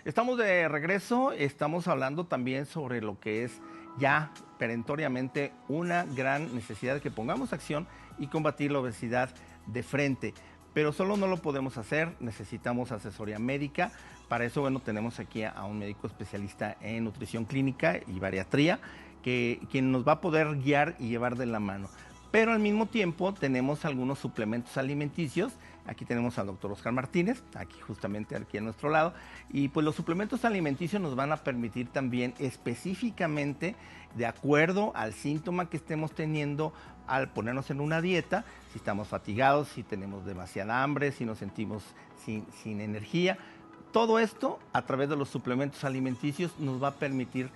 Estamos de regreso, estamos hablando también sobre lo que es ya perentoriamente una gran necesidad de que pongamos acción y combatir la obesidad de frente. Pero solo no lo podemos hacer, necesitamos asesoría médica. Para eso, bueno, tenemos aquí a un médico especialista en nutrición clínica y bariatría, quien nos va a poder guiar y llevar de la mano. Pero al mismo tiempo tenemos algunos suplementos alimenticios. Aquí tenemos al doctor Oscar Martínez, justamente aquí a nuestro lado. Y pues los suplementos alimenticios nos van a permitir también específicamente, de acuerdo al síntoma que estemos teniendo al ponernos en una dieta, si estamos fatigados, si tenemos demasiada hambre, si nos sentimos sin energía. Todo esto a través de los suplementos alimenticios nos va a permitir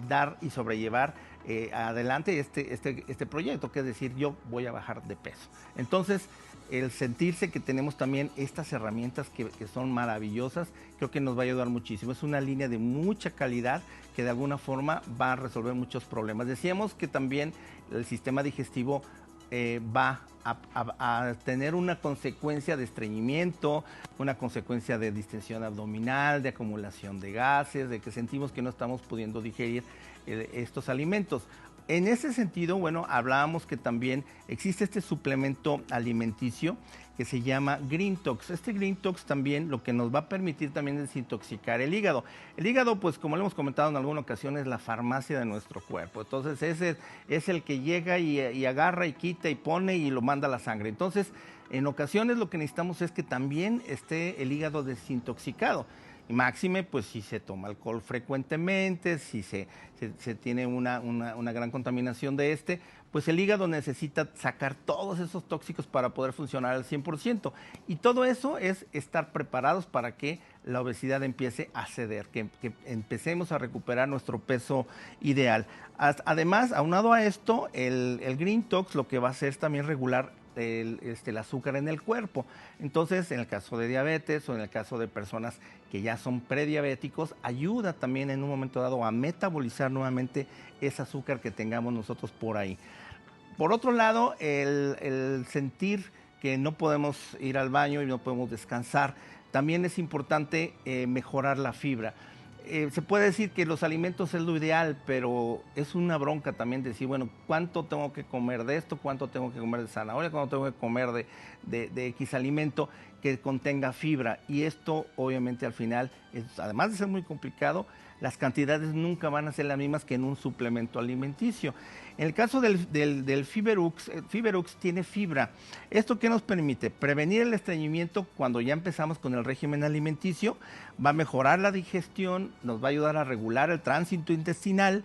dar y sobrellevar adelante este proyecto, que es decir, yo voy a bajar de peso. Entonces, el sentirse que tenemos también estas herramientas que son maravillosas, creo que nos va a ayudar muchísimo. Es una línea de mucha calidad que de alguna forma va a resolver muchos problemas. Decíamos que también el sistema digestivo va a tener una consecuencia de estreñimiento, una consecuencia de distensión abdominal, de acumulación de gases, de que sentimos que no estamos pudiendo digerir estos alimentos. En ese sentido, bueno, hablábamos que también existe este suplemento alimenticio que se llama GreenTox. Este GreenTox también lo que nos va a permitir también es desintoxicar el hígado. El hígado, pues como lo hemos comentado en alguna ocasión, es la farmacia de nuestro cuerpo. Entonces ese es el que llega y agarra y quita y pone y lo manda a la sangre. Entonces, en ocasiones lo que necesitamos es que también esté el hígado desintoxicado. Y máxime, pues si se toma alcohol frecuentemente, si se tiene una gran contaminación de pues el hígado necesita sacar todos esos tóxicos para poder funcionar al 100%. Y todo eso es estar preparados para que la obesidad empiece a ceder, que empecemos a recuperar nuestro peso ideal. Además, aunado a esto, el GreenTox lo que va a hacer es también regular el azúcar en el cuerpo. Entonces, en el caso de diabetes o en el caso de personas que ya son prediabéticos, ayuda también en un momento dado a metabolizar nuevamente ese azúcar que tengamos nosotros por ahí. Por otro lado, el sentir que no podemos ir al baño y no podemos descansar, también es importante mejorar la fibra. Se puede decir que los alimentos es lo ideal, pero es una bronca también decir, bueno, ¿cuánto tengo que comer de esto? ¿Cuánto tengo que comer de zanahoria? ¿Cuánto tengo que comer de X alimento que contenga fibra? Y esto, obviamente, al final, además de ser muy complicado, las cantidades nunca van a ser las mismas que en un suplemento alimenticio. En el caso del Fiberux, Fiberux tiene fibra. ¿Esto qué nos permite? Prevenir el estreñimiento cuando ya empezamos con el régimen alimenticio, va a mejorar la digestión, nos va a ayudar a regular el tránsito intestinal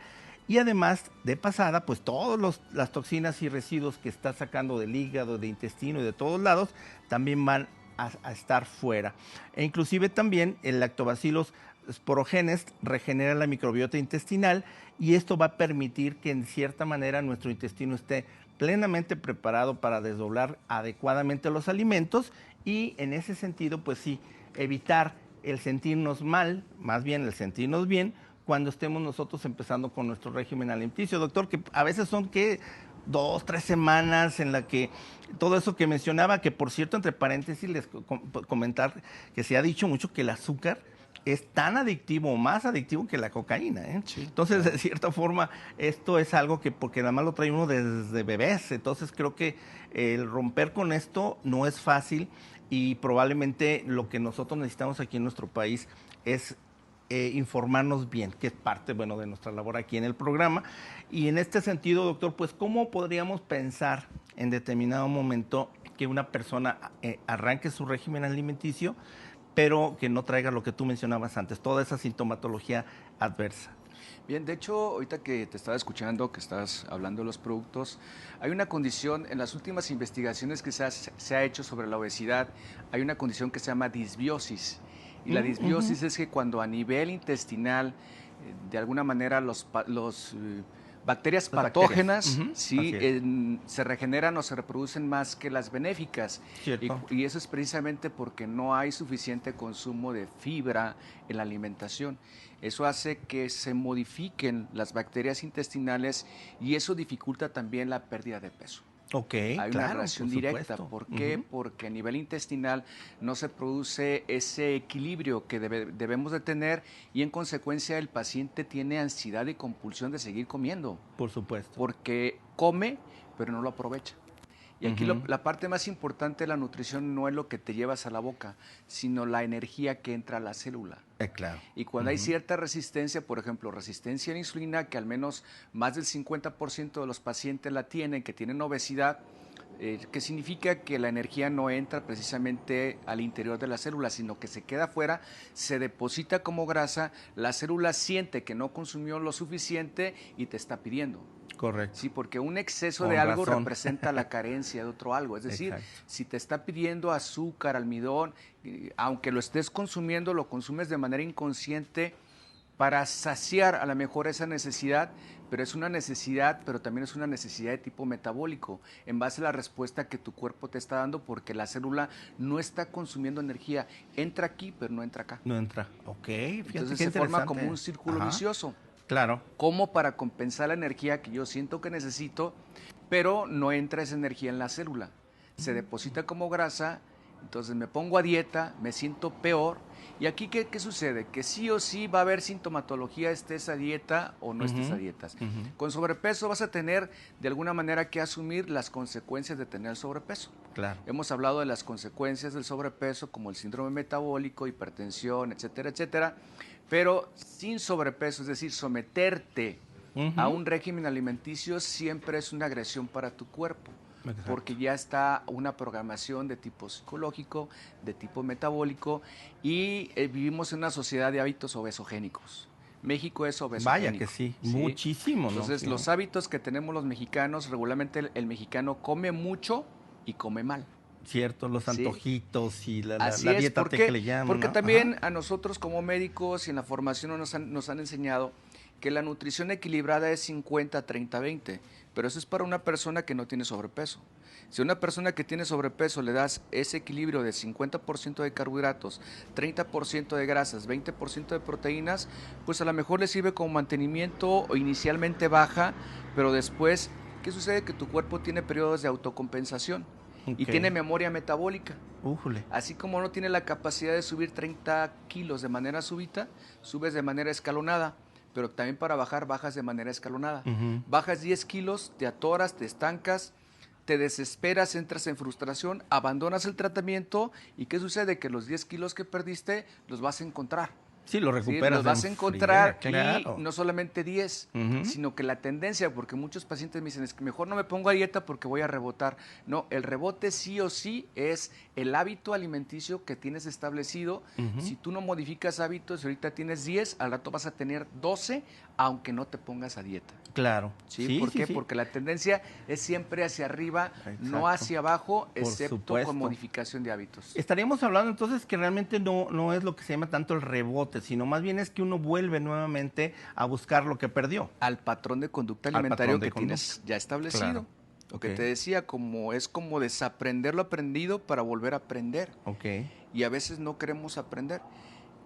y además, de pasada, pues todas las toxinas y residuos que está sacando del hígado, de intestino y de todos lados, también van a estar fuera. E inclusive también el Lactobacillus sporogenes regenera la microbiota intestinal y esto va a permitir que en cierta manera nuestro intestino esté plenamente preparado para desdoblar adecuadamente los alimentos y en ese sentido, pues sí, evitar el sentirnos mal, más bien el sentirnos bien, cuando estemos nosotros empezando con nuestro régimen alimenticio. Doctor, que a veces son que 2, 3 semanas en la que todo eso que mencionaba, que por cierto, entre paréntesis, les comentar que se ha dicho mucho que el azúcar es tan adictivo o más adictivo que la cocaína, ¿eh? Sí, entonces, claro, de cierta forma, esto es algo que, porque nada más lo trae uno desde bebés, entonces creo que el romper con esto no es fácil y probablemente lo que nosotros necesitamos aquí en nuestro país es informarnos bien, que es parte, bueno, de nuestra labor aquí en el programa. Y en este sentido, doctor, pues, ¿cómo podríamos pensar en determinado momento que una persona arranque su régimen alimenticio, pero que no traiga lo que tú mencionabas antes, toda esa sintomatología adversa? Bien, de hecho, ahorita que te estaba escuchando, que estás hablando de los productos, hay una condición, en las últimas investigaciones que se ha hecho sobre la obesidad, hay una condición que se llama disbiosis. Y la disbiosis es que cuando a nivel intestinal, de alguna manera, bacterias patógenas se regeneran o se reproducen más que las benéficas. Y eso es precisamente porque no hay suficiente consumo de fibra en la alimentación. Eso hace que se modifiquen las bacterias intestinales y eso dificulta también la pérdida de peso. Ok, Hay una relación por directa. supuesto. ¿Por qué? Porque a nivel intestinal no se produce ese equilibrio que debemos de tener y en consecuencia el paciente tiene ansiedad y compulsión de seguir comiendo. Por supuesto. Porque come, pero no lo aprovecha. Y aquí la parte más importante de la nutrición no es lo que te llevas a la boca, sino la energía que entra a la célula. Claro. Y cuando hay cierta resistencia, por ejemplo, resistencia a la insulina, que al menos más del 50% de los pacientes la tienen, que tienen obesidad, que significa que la energía no entra precisamente al interior de la célula, sino que se queda afuera, se deposita como grasa, la célula siente que no consumió lo suficiente y te está pidiendo. Correcto. Sí, porque un exceso Con de algo razón. representa la carencia de otro algo. Es decir, Exacto. si te está pidiendo azúcar, almidón, aunque lo estés consumiendo, lo consumes de manera inconsciente para saciar a lo mejor esa necesidad, pero es una necesidad, pero también es una necesidad de tipo metabólico, en base a la respuesta que tu cuerpo te está dando, porque la célula no está consumiendo energía. Entra aquí, pero no entra acá. No entra. Ok, fíjate Entonces qué se forma interesante. como un círculo vicioso. Claro. Como para compensar la energía que yo siento que necesito, pero no entra esa energía en la célula. Se deposita como grasa, entonces me pongo a dieta, me siento peor. ¿Y aquí qué sucede? Que sí o sí va a haber sintomatología, estés a dieta o no estés a dietas. Con sobrepeso vas a tener de alguna manera que asumir las consecuencias de tener sobrepeso. Claro. Hemos hablado de las consecuencias del sobrepeso, como el síndrome metabólico, hipertensión, etcétera, etcétera. Pero sin sobrepeso, es decir, someterte a un régimen alimenticio siempre es una agresión para tu cuerpo. Exacto. Porque ya está una programación de tipo psicológico, de tipo metabólico y vivimos en una sociedad de hábitos obesogénicos. México es obesogénico. Vaya que sí, muchísimo. Entonces, ¿no? los hábitos que tenemos los mexicanos, regularmente el mexicano come mucho y come mal. Cierto, los antojitos y la Así es, dieta que le llaman. porque ¿no? también a nosotros como médicos y en la formación nos han enseñado que la nutrición equilibrada es 50, 30, 20, pero eso es para una persona que no tiene sobrepeso. Si a una persona que tiene sobrepeso le das ese equilibrio de 50% de carbohidratos, 30% de grasas, 20% de proteínas, pues a lo mejor le sirve como mantenimiento o inicialmente baja, pero después, ¿qué sucede? Que tu cuerpo tiene periodos de autocompensación. Y tiene memoria metabólica. Así como no tiene la capacidad de subir 30 kilos de manera súbita, subes de manera escalonada. Pero también para bajar, bajas de manera escalonada. Bajas 10 kilos, te atoras, te estancas, te desesperas, entras en frustración, abandonas el tratamiento. ¿Y qué sucede? Que los 10 kilos que perdiste los vas a encontrar. Sí, lo recuperas. Los vas a encontrar claro. Y no solamente 10, sino que la tendencia, porque muchos pacientes me dicen, es que mejor no me pongo a dieta porque voy a rebotar. No, el rebote sí o sí es el hábito alimenticio que tienes establecido. Si tú no modificas hábitos, ahorita tienes 10, al rato vas a tener 12, aunque no te pongas a dieta. Claro. ¿Sí? ¿Por qué? Porque la tendencia es siempre hacia arriba, no hacia abajo, excepto con modificación de hábitos. Estaríamos hablando entonces que realmente no es lo que se llama tanto el rebote, sino más bien es que uno vuelve nuevamente a buscar lo que perdió. Al patrón de conducta alimentario que tienes ya establecido. Claro. Lo que te decía, es como desaprender lo aprendido para volver a aprender. Y a veces no queremos aprender.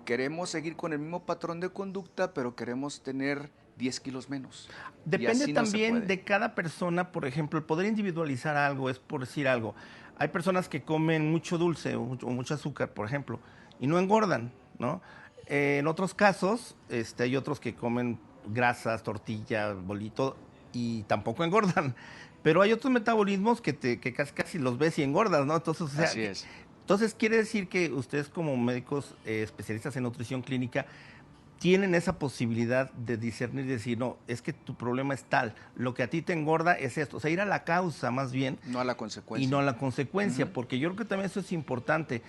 Queremos seguir con el mismo patrón de conducta, pero queremos tener 10 kilos menos. Depende también de cada persona, por ejemplo, el poder individualizar algo, es por decir algo. Hay personas que comen mucho dulce o mucho azúcar, por ejemplo, y no engordan, ¿no? En otros casos, hay otros que comen grasas, tortilla, bolito, y tampoco engordan. Pero hay otros metabolismos que casi los ves y engordas, ¿no? Entonces, o sea, así es. Entonces, quiere decir que ustedes como médicos especialistas en nutrición clínica tienen esa posibilidad de discernir y decir, no, es que tu problema es tal, lo que a ti te engorda es esto. O sea, ir a la causa más bien. No a la consecuencia. Y no a la consecuencia, porque yo creo que también eso es importante.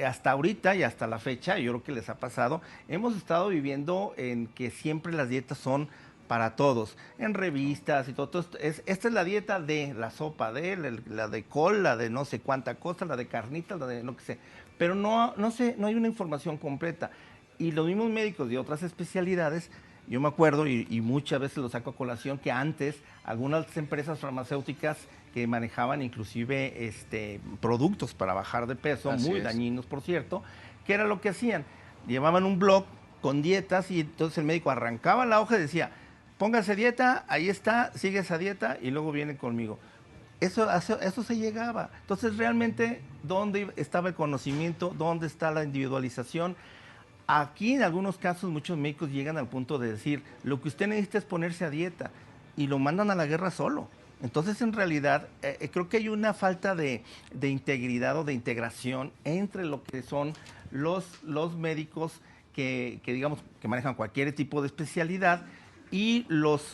Hasta ahorita y hasta la fecha, yo creo que les ha pasado, hemos estado viviendo en que siempre las dietas son para todos, en revistas y todo. Esta es la dieta de la sopa de, la de col, la de no sé cuánta cosa, la de carnitas, la de no que sé. Pero no hay una información completa. Y los mismos médicos de otras especialidades, yo me acuerdo, y muchas veces lo saco a colación, que antes algunas empresas farmacéuticas que manejaban inclusive productos para bajar de peso, muy dañinos por cierto, ¿qué era lo que hacían? Llevaban un blog con dietas y entonces el médico arrancaba la hoja y decía, póngase dieta, ahí está, sigue esa dieta y luego viene conmigo. Eso se llegaba. Entonces, realmente, ¿dónde estaba el conocimiento? ¿Dónde está la individualización? Aquí, en algunos casos, muchos médicos llegan al punto de decir, lo que usted necesita es ponerse a dieta, y lo mandan a la guerra solo. Entonces, en realidad, creo que hay una falta de integridad o de integración entre lo que son los médicos que, digamos, que manejan cualquier tipo de especialidad y los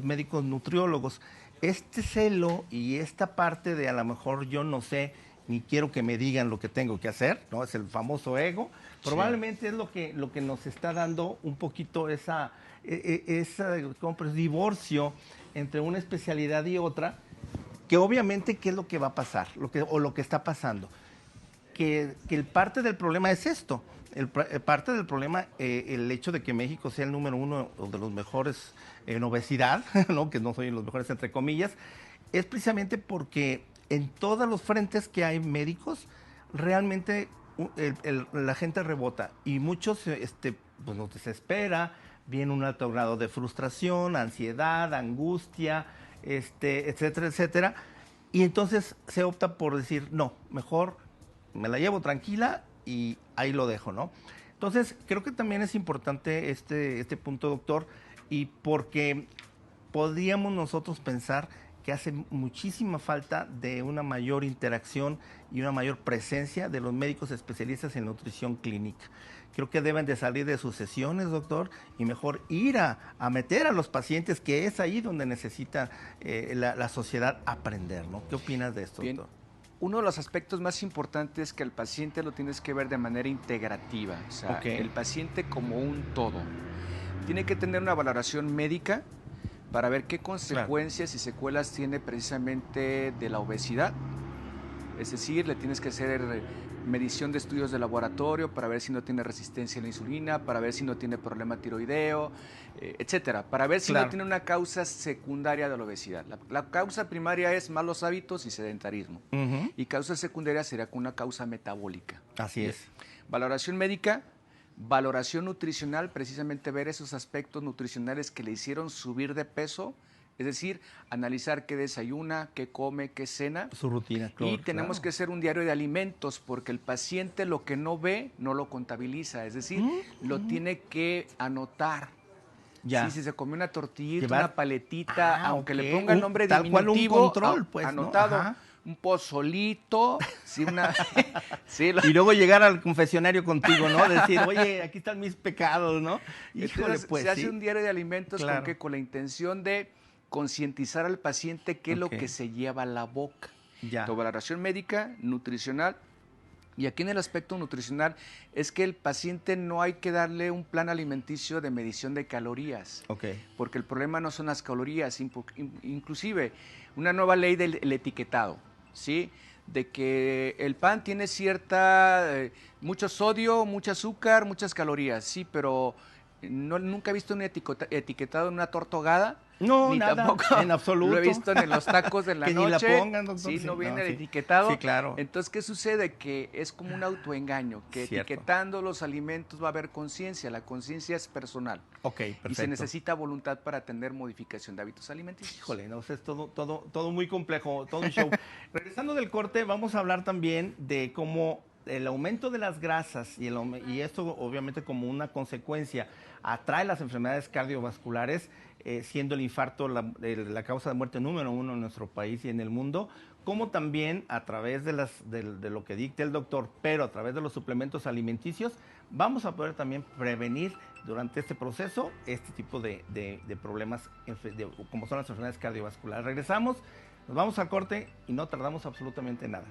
médicos nutriólogos. Este celo y esta parte de a lo mejor yo no sé ni quiero que me digan lo que tengo que hacer, ¿no? Es el famoso ego. Probablemente es lo que nos está dando un poquito esa divorcio entre una especialidad y otra, que obviamente, ¿qué es lo que va a pasar? Lo que está pasando. Que el parte del problema es esto. Parte del problema, el hecho de que México sea el número uno de los mejores en obesidad, ¿no? Que no soy los mejores entre comillas, es precisamente porque en todos los frentes que hay médicos, realmente la gente rebota y muchos pues nos desespera, viene un alto grado de frustración, ansiedad, angustia, etcétera, etcétera, y entonces se opta por decir, no, mejor me la llevo tranquila y ahí lo dejo, ¿no? Entonces, creo que también es importante este punto, doctor, y porque podríamos nosotros pensar que hace muchísima falta de una mayor interacción y una mayor presencia de los médicos especialistas en nutrición clínica. Creo que deben de salir de sus sesiones, doctor, y mejor ir a meter a los pacientes, que es ahí donde necesita la sociedad aprender, ¿no? ¿Qué opinas de esto, Bien. doctor? Uno de los aspectos más importantes es que el paciente lo tienes que ver de manera integrativa, o sea, Okay. el paciente como un todo. Tiene que tener una valoración médica para ver qué consecuencias y secuelas tiene precisamente de la obesidad. Es decir, le tienes que hacer medición de estudios de laboratorio para ver si no tiene resistencia a la insulina, para ver si no tiene problema tiroideo, etcétera, para ver si no tiene una causa secundaria de la obesidad. La causa primaria es malos hábitos y sedentarismo. Y causa secundaria sería con una causa metabólica. Así es. Valoración médica, valoración nutricional, precisamente ver esos aspectos nutricionales que le hicieron subir de peso. Es decir, analizar qué desayuna, qué come, qué cena. Su rutina, claro. Y tenemos que hacer un diario de alimentos, porque el paciente lo que no ve, no lo contabiliza. Es decir, lo tiene que anotar. Ya. Sí, si se comió una tortillita, una paletita, aunque le ponga el nombre tal diminutivo, cual un control, pues, anotado. ¿no? Un pozolito, sí, sí, y luego llegar al confesionario contigo, ¿no? Decir, oye, aquí están mis pecados, ¿no? Híjole, entonces, pues, se hace un diario de alimentos con la intención de concientizar al paciente qué es lo que se lleva a la boca. Ya. Tu valoración médica, nutricional. Y aquí en el aspecto nutricional es que el paciente no hay que darle un plan alimenticio de medición de calorías. Porque el problema no son las calorías, inclusive una nueva ley del etiquetado, ¿sí? De que el pan tiene mucho sodio, mucho azúcar, muchas calorías, sí, pero nunca he visto un etiquetado en una torta ahogada. No, ni nada, tampoco en absoluto. Lo he visto en los tacos de la que noche. Ni la pongan, doctor. Sí, no viene el etiquetado. Sí, claro. Entonces, ¿qué sucede? Que es como un autoengaño, que etiquetando los alimentos va a haber conciencia. La conciencia es personal. Perfecto. Y se necesita voluntad para tener modificación de hábitos alimenticios. Híjole, no, es todo muy complejo, todo un show. Regresando del corte, vamos a hablar también de cómo el aumento de las grasas y esto obviamente como una consecuencia atrae las enfermedades cardiovasculares, siendo el infarto la causa de muerte número uno en nuestro país y en el mundo, como también a través de lo que dicte el doctor, pero a través de los suplementos alimenticios, vamos a poder también prevenir durante este proceso este tipo de problemas como son las enfermedades cardiovasculares. Regresamos, nos vamos al corte y no tardamos absolutamente nada.